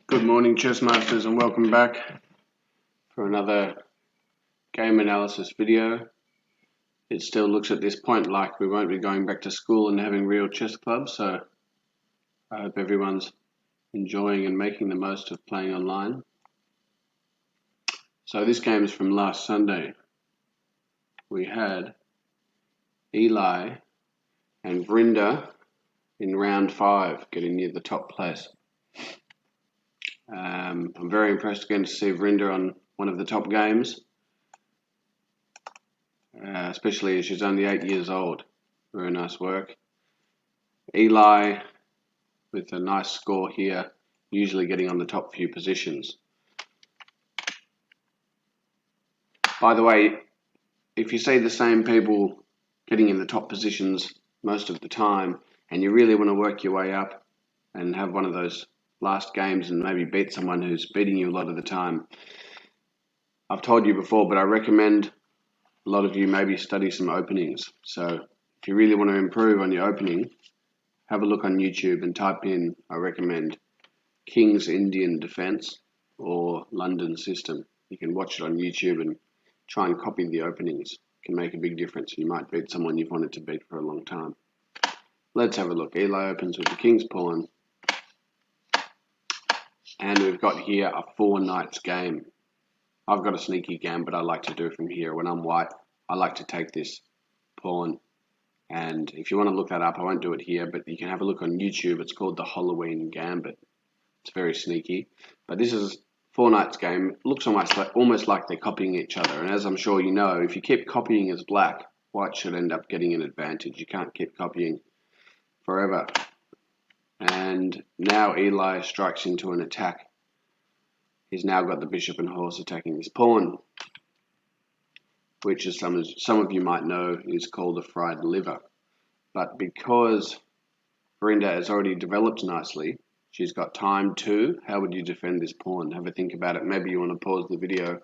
Good morning, chess masters, and welcome back for another game analysis video. It still looks at this point like we won't be going back to school and having real chess clubs, so I hope everyone's enjoying and making the most of playing online. So this game is from last Sunday. We had Ilei and Vhrinda in round 5, getting near the top place. I'm very impressed again to see Vhrinda on one of the top games, especially as she's only 8 years old. Very nice work. Ilei with a nice score here, usually getting on the top few positions. By the way, if you see the same people getting in the top positions most of the time, and you really want to work your way up and have one of those last games and maybe beat someone who's beating you a lot of the time, I've told you before, but I recommend a lot of you maybe study some openings. So if you really want to improve on your opening, have a look on YouTube and type in, I recommend, King's Indian Defence or London System. You can watch it on YouTube and try and copy the openings. It can make a big difference. You might beat someone you've wanted to beat for a long time. Let's have a look. Ilei opens with the King's Pawn. And we've got here a 4 knights game. I've got a sneaky gambit I like to do from here. When I'm white, I like to take this pawn. And if you want to look that up, I won't do it here, but you can have a look on YouTube. It's called the Halloween Gambit. It's very sneaky. But this is 4 knights game. It looks almost like they're copying each other. And as I'm sure you know, if you keep copying as black, white should end up getting an advantage. You can't keep copying forever. And now Ilei strikes into an attack. He's now got the bishop and horse attacking his pawn, which, as some of you might know, is called a fried liver. But because Vhrinda has already developed nicely, she's got time too. How would you defend this pawn? Have a think about it. Maybe you want to pause the video.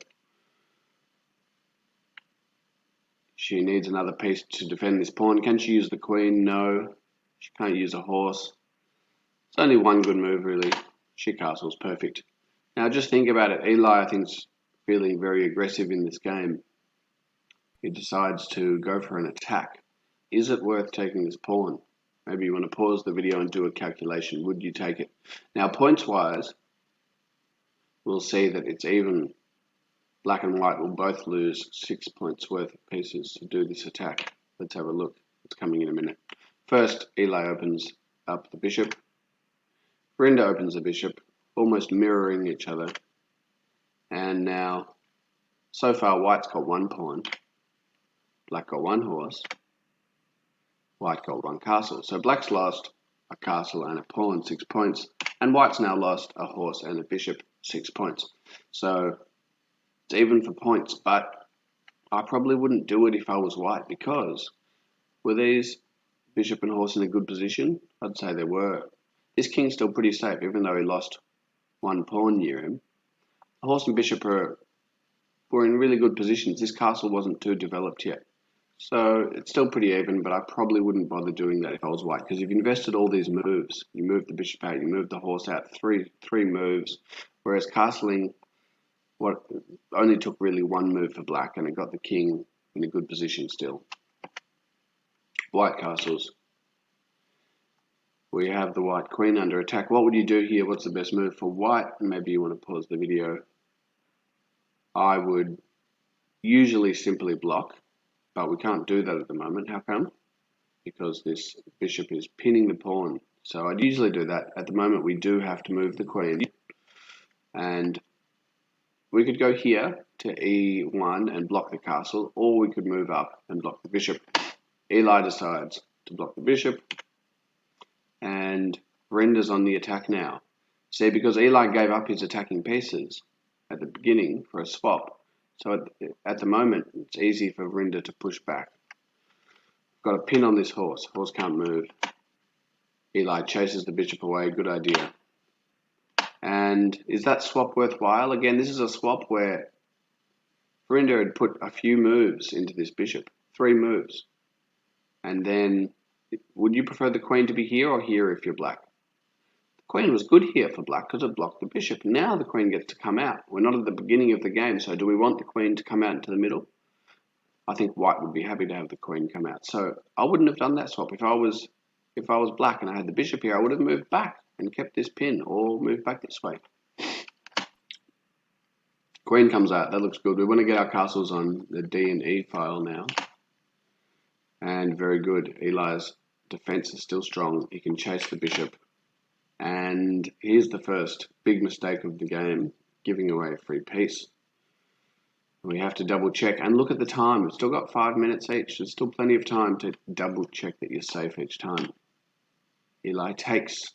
She needs another piece to defend this pawn. Can she use the queen? No. She can't use a horse. It's only one good move, really. She castles. Perfect. Now, just think about it. Ilei, I think, is feeling very aggressive in this game. He decides to go for an attack. Is it worth taking this pawn? Maybe you want to pause the video and do a calculation. Would you take it? Now, points-wise, we'll see that it's even. Black and white will both lose 6 points worth of pieces to do this attack. Let's have a look. It's coming in a minute. First, Ilei opens up the bishop. Vhrinda opens the bishop, almost mirroring each other. And now, so far, white's got 1 pawn. Black got 1 horse. White got 1 castle. So black's lost a castle and a pawn, 6 points. And white's now lost a horse and a bishop, 6 points. So it's even for points, but I probably wouldn't do it if I was white, because were these bishop and horse in a good position? I'd say they were. This king's still pretty safe, even though he lost 1 pawn near him. The horse and bishop were in really good positions. This castle wasn't too developed yet. So it's still pretty even, but I probably wouldn't bother doing that if I was white, because you've invested all these moves. You moved the bishop out, you moved the horse out, three moves, whereas castling only took really 1 move for black, and it got the king in a good position still. White castles. We have the white queen under attack. What would you do here? What's the best move for white? Maybe you want to pause the video. I would usually simply block, but we can't do that at the moment. How come? Because this bishop is pinning the pawn. So I'd usually do that. At the moment, we do have to move the queen. And we could go here to e1 and block the castle, or we could move up and block the bishop. Ilei decides to block the bishop, and Vhrinda's on the attack now. See, because Ilei gave up his attacking pieces at the beginning for a swap, so at the moment, it's easy for Vhrinda to push back. Got a pin on this horse. Horse can't move. Ilei chases the bishop away. Good idea. And is that swap worthwhile? Again, this is a swap where Vhrinda had put a few moves into this bishop. 3 moves. And then, would you prefer the queen to be here or here if you're black? The Queen was good here for black because it blocked the bishop. Now the queen gets to come out. We're not at the beginning of the game, so do we want the queen to come out into the middle? I think white would be happy to have the queen come out. So I wouldn't have done that swap. If I was black and I had the bishop here, I would have moved back and kept this pin or moved back this way. Queen comes out. That looks good. We want to get our castles on the D and E file now. And very good. Eli's defense is still strong. He can chase the bishop. And here's the first big mistake of the game, giving away a free piece. We have to double check and look at the time. We've still got 5 minutes each. There's still plenty of time to double check that you're safe each time. Eli takes,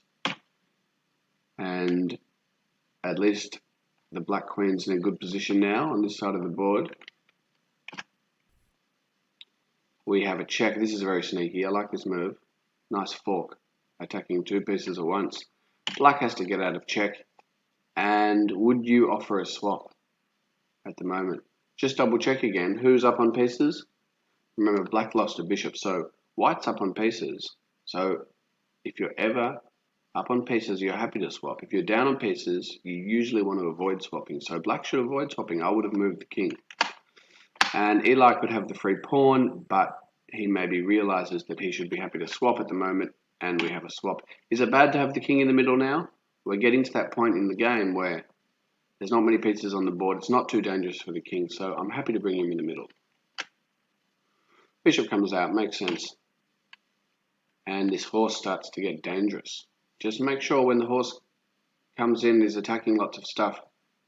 and at least the black queen's in a good position now on this side of the board. We have a check. This is very sneaky. I like this move. Nice fork, attacking 2 pieces at once. Black has to get out of check. And would you offer a swap at the moment? Just double check again. Who's up on pieces? Remember, black lost a bishop, so white's up on pieces. So if you're ever up on pieces, you're happy to swap. If you're down on pieces, you usually want to avoid swapping. So black should avoid swapping. I would have moved the king. And Eli could have the free pawn, but he maybe realizes that he should be happy to swap at the moment, and we have a swap. Is it bad to have the king in the middle now? We're getting to that point in the game where there's not many pieces on the board. It's not too dangerous for the king, so I'm happy to bring him in the middle. Bishop comes out, makes sense. And this horse starts to get dangerous. Just make sure when the horse comes in, is attacking lots of stuff,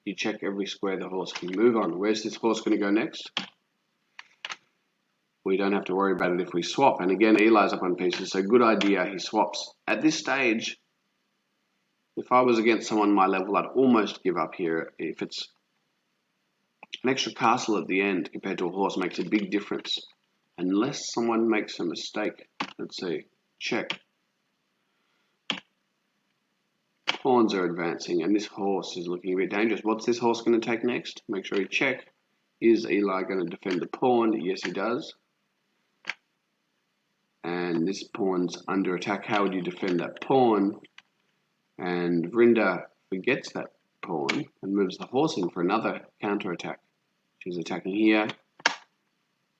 you check every square the horse can move on. Where's this horse going to go next? We don't have to worry about it if we swap. And again, Eli's up on pieces, so good idea, he swaps. At this stage, if I was against someone my level, I'd almost give up here. If it's an extra castle at the end compared to a horse, makes a big difference. Unless someone makes a mistake. Let's see. Check. Pawns are advancing, and this horse is looking a bit dangerous. What's this horse going to take next? Make sure you check. Is Eli going to defend the pawn? Yes, he does. And this pawn's under attack. How would you defend that pawn? And Vhrinda forgets that pawn and moves the horse in for another counter-attack. She's attacking here.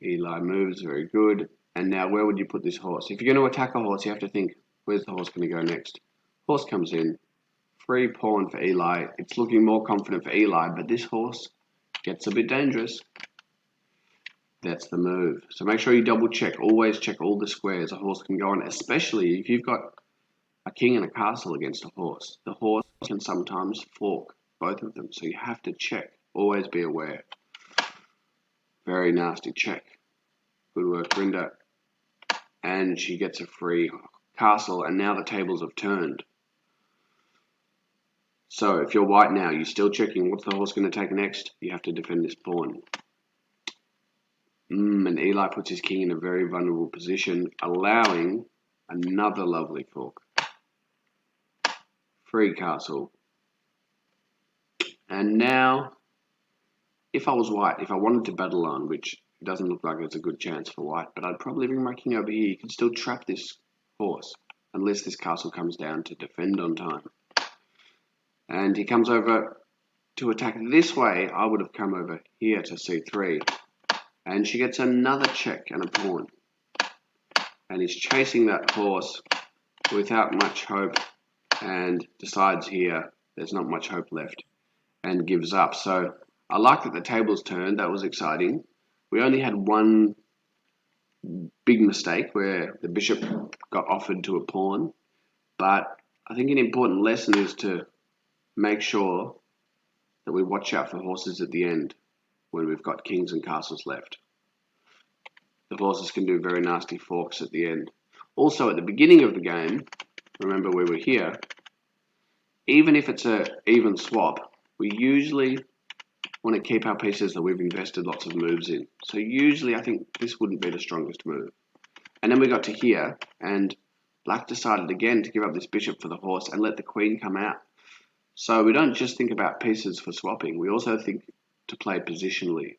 Eli moves, very good. And now where would you put this horse? If you're going to attack a horse, you have to think, where's the horse going to go next? Horse comes in. Free pawn for Eli. It's looking more confident for Eli, but this horse gets a bit dangerous. That's the move. So make sure you double check. Always check all the squares a horse can go on, especially if you've got a king and a castle against a horse. The horse can sometimes fork, both of them, so you have to check. Always be aware. Very nasty check. Good work, Vhrinda. And she gets a free castle, and now the tables have turned. So if you're white now, you're still checking what's the horse going to take next. You have to defend this pawn. And Eli puts his king in a very vulnerable position, allowing another lovely fork. Free castle. And now, if I was white, if I wanted to battle on, which doesn't look like it's a good chance for white, but I'd probably bring my king over here. You can still trap this horse, unless this castle comes down to defend on time. And he comes over to attack this way. I would have come over here to c3. And she gets another check and a pawn. And he's chasing that horse without much hope and decides here there's not much hope left and gives up. So I like that the tables turned. That was exciting. We only had one big mistake where the bishop got offered to a pawn. But I think an important lesson is to make sure that we watch out for horses at the end when we've got kings and castles left. The horses can do very nasty forks at the end. Also, at the beginning of the game, remember we were here, even if it's an even swap, we usually want to keep our pieces that we've invested lots of moves in. So usually I think this wouldn't be the strongest move. And then we got to here, and black decided again to give up this bishop for the horse and let the queen come out. So we don't just think about pieces for swapping, we also think to play positionally.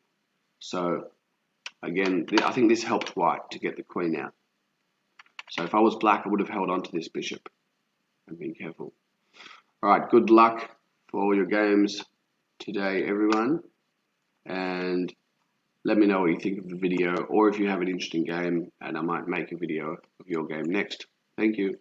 So again, I think this helped white to get the queen out. So if I was black, I would have held on to this bishop and been careful. Alright, good luck for all your games today, everyone. And let me know what you think of the video, or if you have an interesting game, and I might make a video of your game next. Thank you.